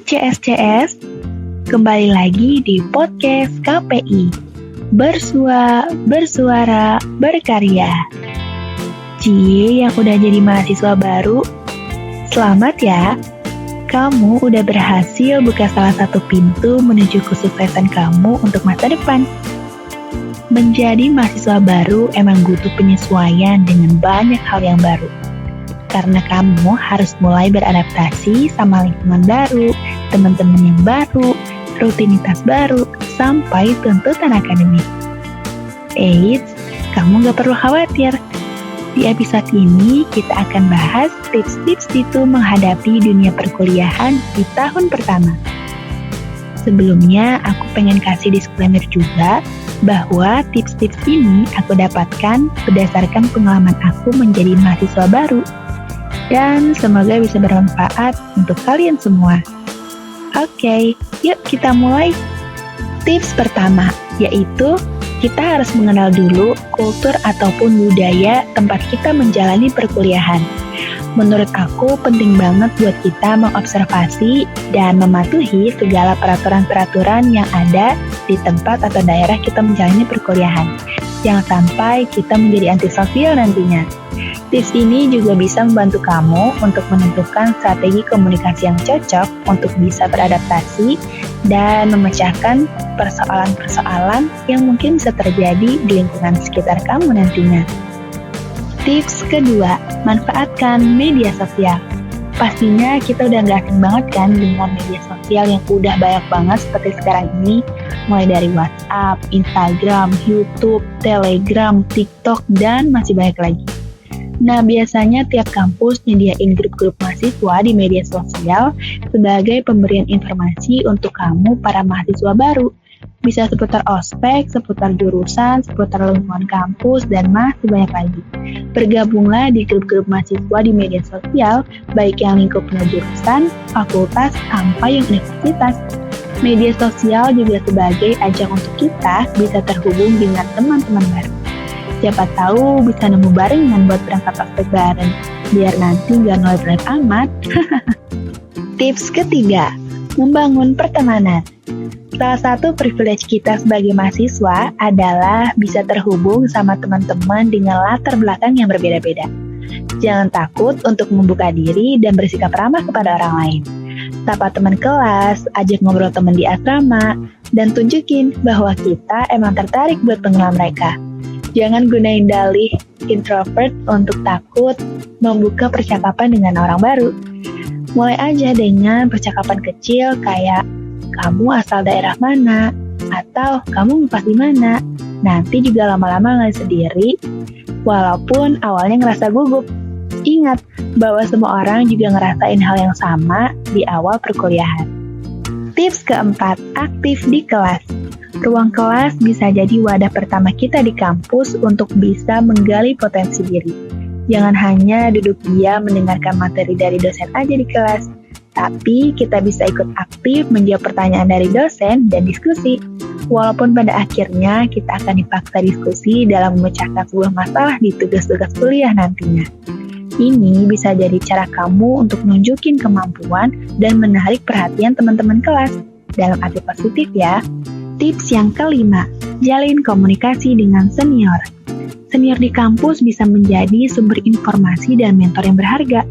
CS, kembali lagi di podcast KPI. Bersuara, berkarya. Cie yang udah jadi mahasiswa baru, selamat ya. Kamu udah berhasil buka salah satu pintu menuju kesuksesan kamu untuk masa depan. Menjadi mahasiswa baru emang butuh penyesuaian dengan banyak hal yang baru. Karena kamu harus mulai beradaptasi sama lingkungan baru, teman-teman yang baru, rutinitas baru, sampai tuntutan akademik. Eits, kamu gak perlu khawatir. Di episode ini kita akan bahas tips-tips itu menghadapi dunia perkuliahan di tahun pertama. Sebelumnya aku pengen kasih disclaimer juga bahwa tips-tips ini aku dapatkan berdasarkan pengalaman aku menjadi mahasiswa baru. Dan semoga bisa bermanfaat untuk kalian semua. Oke, yuk kita mulai. Tips pertama, yaitu kita harus mengenal dulu kultur ataupun budaya tempat kita menjalani perkuliahan. Menurut aku penting banget buat kita mengobservasi dan mematuhi segala peraturan-peraturan yang ada di tempat atau daerah kita menjalani perkuliahan. Jangan sampai kita menjadi antisosial nantinya. Tips ini juga bisa membantu kamu untuk menentukan strategi komunikasi yang cocok untuk bisa beradaptasi dan memecahkan persoalan-persoalan yang mungkin bisa terjadi di lingkungan sekitar kamu nantinya. Tips kedua, manfaatkan media sosial. Pastinya kita udah gak asing banget kan dengan media sosial yang udah banyak banget seperti sekarang ini, mulai dari WhatsApp, Instagram, YouTube, Telegram, TikTok, dan masih banyak lagi. Nah, biasanya tiap kampus nyediain grup-grup mahasiswa di media sosial sebagai pemberian informasi untuk kamu para mahasiswa baru. Bisa seputar ospek, seputar jurusan, seputar lingkungan kampus, dan masih banyak lagi. Bergabunglah di grup-grup mahasiswa di media sosial, baik yang lingkupnya jurusan, fakultas, sampai yang universitas. Media sosial juga sebagai ajang untuk kita bisa terhubung dengan teman-teman baru. Siapa tahu bisa nemu barengan buat berangkat ospek bareng, biar nanti gak nolet-nolet amat. Tips ketiga, membangun pertemanan. Salah satu privilege kita sebagai mahasiswa adalah bisa terhubung sama teman-teman dengan latar belakang yang berbeda-beda. Jangan takut untuk membuka diri dan bersikap ramah kepada orang lain. Sapa teman kelas, ajak ngobrol teman di asrama, dan tunjukin bahwa kita emang tertarik buat mengenal mereka. Jangan gunain dalih introvert untuk takut membuka percakapan dengan orang baru. Mulai aja dengan percakapan kecil kayak kamu asal daerah mana, atau kamu ngepas di mana. Nanti juga lama-lama nggak sendiri, walaupun awalnya ngerasa gugup. Ingat bahwa semua orang juga ngerasain hal yang sama di awal perkuliahan. Tips keempat, aktif di kelas. Ruang kelas bisa jadi wadah pertama kita di kampus untuk bisa menggali potensi diri. Jangan hanya duduk diam mendengarkan materi dari dosen aja di kelas, tapi kita bisa ikut aktif menjawab pertanyaan dari dosen dan diskusi. Walaupun pada akhirnya kita akan dipaksa diskusi dalam memecahkan sebuah masalah di tugas-tugas kuliah nantinya. Ini bisa jadi cara kamu untuk nunjukin kemampuan dan menarik perhatian teman-teman kelas. Dalam arti positif ya. Tips yang kelima, jalin komunikasi dengan senior. Senior di kampus bisa menjadi sumber informasi dan mentor yang berharga.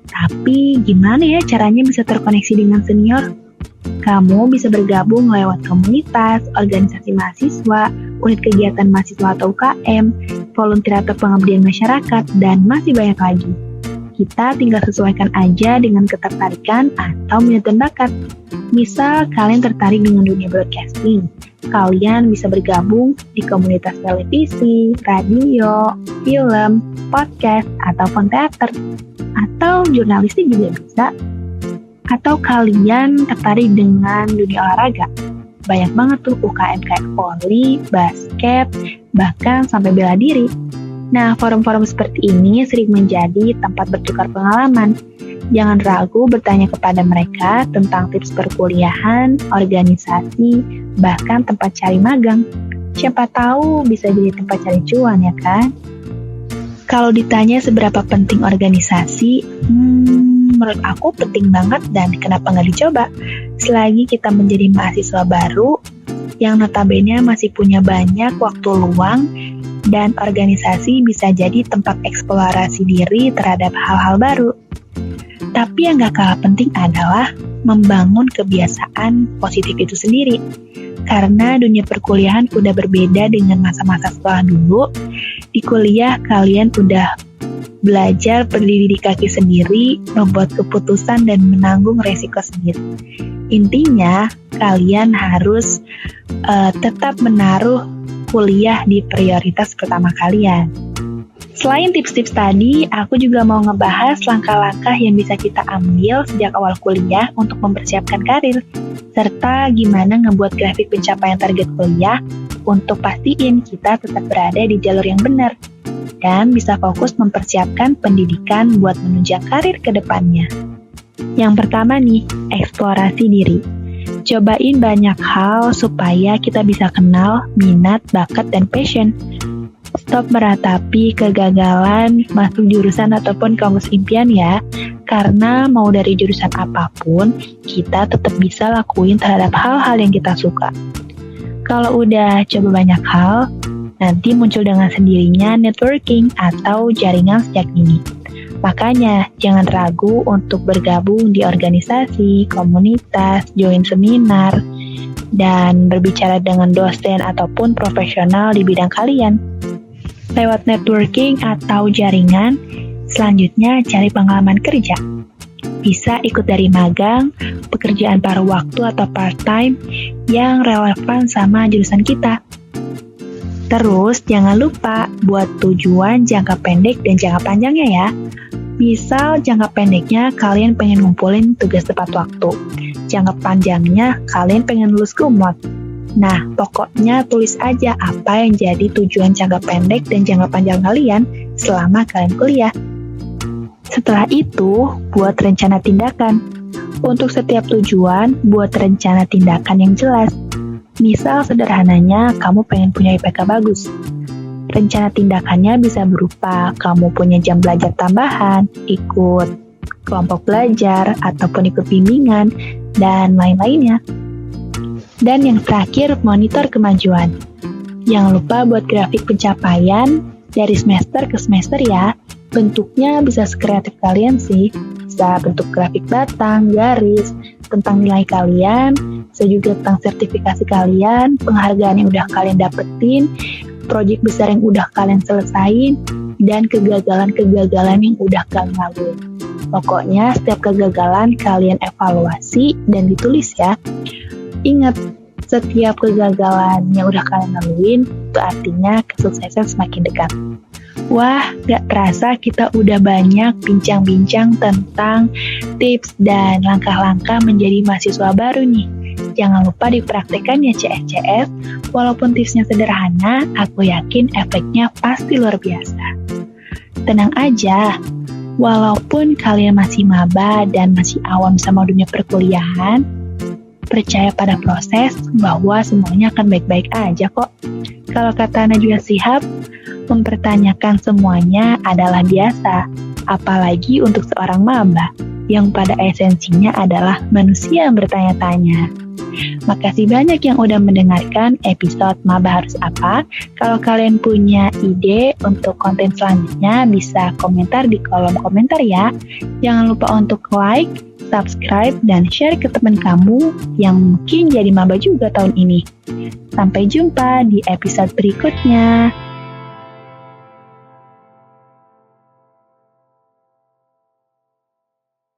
Tapi gimana ya caranya bisa terkoneksi dengan senior? Kamu bisa bergabung lewat komunitas, organisasi mahasiswa, unit kegiatan mahasiswa atau UKM, volunteer atau pengabdian masyarakat, dan masih banyak lagi. Kita tinggal sesuaikan aja dengan ketertarikan atau minat dan bakat. Misal kalian tertarik dengan dunia broadcasting, kalian bisa bergabung di komunitas televisi, radio, film, podcast, ataupun teater. Atau jurnalistik juga bisa. Atau kalian tertarik dengan dunia olahraga. Banyak banget tuh UKM kayak voli, basket, bahkan sampai bela diri. Nah, forum-forum seperti ini sering menjadi tempat bertukar pengalaman. Jangan ragu bertanya kepada mereka tentang tips perkuliahan, organisasi, bahkan tempat cari magang. Siapa tahu bisa jadi tempat cari cuan ya kan? Kalau ditanya seberapa penting organisasi, menurut aku penting banget dan kenapa nggak dicoba. Selagi kita menjadi mahasiswa baru yang notabene masih punya banyak waktu luang dan organisasi bisa jadi tempat eksplorasi diri terhadap hal-hal baru. Tapi yang gak kalah penting adalah membangun kebiasaan positif itu sendiri. Karena dunia perkuliahan udah berbeda dengan masa-masa sekolah dulu. Di kuliah kalian udah belajar berdiri di kaki sendiri, membuat keputusan dan menanggung resiko sendiri. Intinya, kalian harus tetap menaruh kuliah di prioritas pertama kalian. Selain tips-tips tadi, aku juga mau ngebahas langkah-langkah yang bisa kita ambil sejak awal kuliah untuk mempersiapkan karir, serta gimana ngebuat grafik pencapaian target kuliah untuk pastiin kita tetap berada di jalur yang benar, dan bisa fokus mempersiapkan pendidikan buat menunjang karir ke depannya. Yang pertama nih, eksplorasi diri. Cobain banyak hal supaya kita bisa kenal minat, bakat, dan passion. Stop meratapi kegagalan masuk jurusan ataupun kampus impian ya, karena mau dari jurusan apapun, kita tetap bisa lakuin terhadap hal-hal yang kita suka. Kalau udah coba banyak hal, nanti muncul dengan sendirinya networking atau jaringan sejak dini. Makanya, jangan ragu untuk bergabung di organisasi, komunitas, join seminar, dan berbicara dengan dosen ataupun profesional di bidang kalian. Lewat networking atau jaringan, selanjutnya cari pengalaman kerja. Bisa ikut dari magang, pekerjaan paruh waktu atau part-time yang relevan sama jurusan kita. Terus, jangan lupa buat tujuan jangka pendek dan jangka panjangnya ya. Misal, jangka pendeknya kalian pengen ngumpulin tugas tepat waktu. Jangka panjangnya kalian pengen lulus kumlot. Nah, pokoknya tulis aja apa yang jadi tujuan jangka pendek dan jangka panjang kalian selama kalian kuliah. Setelah itu, buat rencana tindakan. Untuk setiap tujuan, buat rencana tindakan yang jelas. Misal sederhananya, kamu pengen punya IPK bagus. Rencana tindakannya bisa berupa kamu punya jam belajar tambahan, ikut kelompok belajar, ataupun ikut bimbingan, dan lain-lainnya. Dan yang terakhir, monitor kemajuan. Jangan lupa buat grafik pencapaian dari semester ke semester ya. Bentuknya bisa sekreatif kalian sih. Bisa bentuk grafik batang, garis, tentang nilai kalian, bisa juga tentang sertifikasi kalian, penghargaan yang udah kalian dapetin, proyek besar yang udah kalian selesain, dan kegagalan-kegagalan yang udah kalian lalui. Pokoknya setiap kegagalan kalian evaluasi dan ditulis ya. Ingat, setiap kegagalan yang udah kalian laluin, itu artinya kesuksesan semakin dekat. Wah, gak terasa kita udah banyak bincang-bincang tentang tips dan langkah-langkah menjadi mahasiswa baru nih. Jangan lupa dipraktekkan ya CS, walaupun tipsnya sederhana, aku yakin efeknya pasti luar biasa. Tenang aja, walaupun kalian masih maba dan masih awam sama dunia perkuliahan, percaya pada proses bahwa semuanya akan baik-baik aja kok. Kalau kata Najwa Shihab, mempertanyakan semuanya adalah biasa, apalagi untuk seorang maba yang pada esensinya adalah manusia yang bertanya-tanya. Makasih banyak yang udah mendengarkan episode Maba Harus Apa. Kalau kalian punya ide untuk konten selanjutnya, bisa komentar di kolom komentar ya. Jangan lupa untuk like, subscribe, dan share ke teman kamu yang mungkin jadi maba juga tahun ini. Sampai jumpa di episode berikutnya.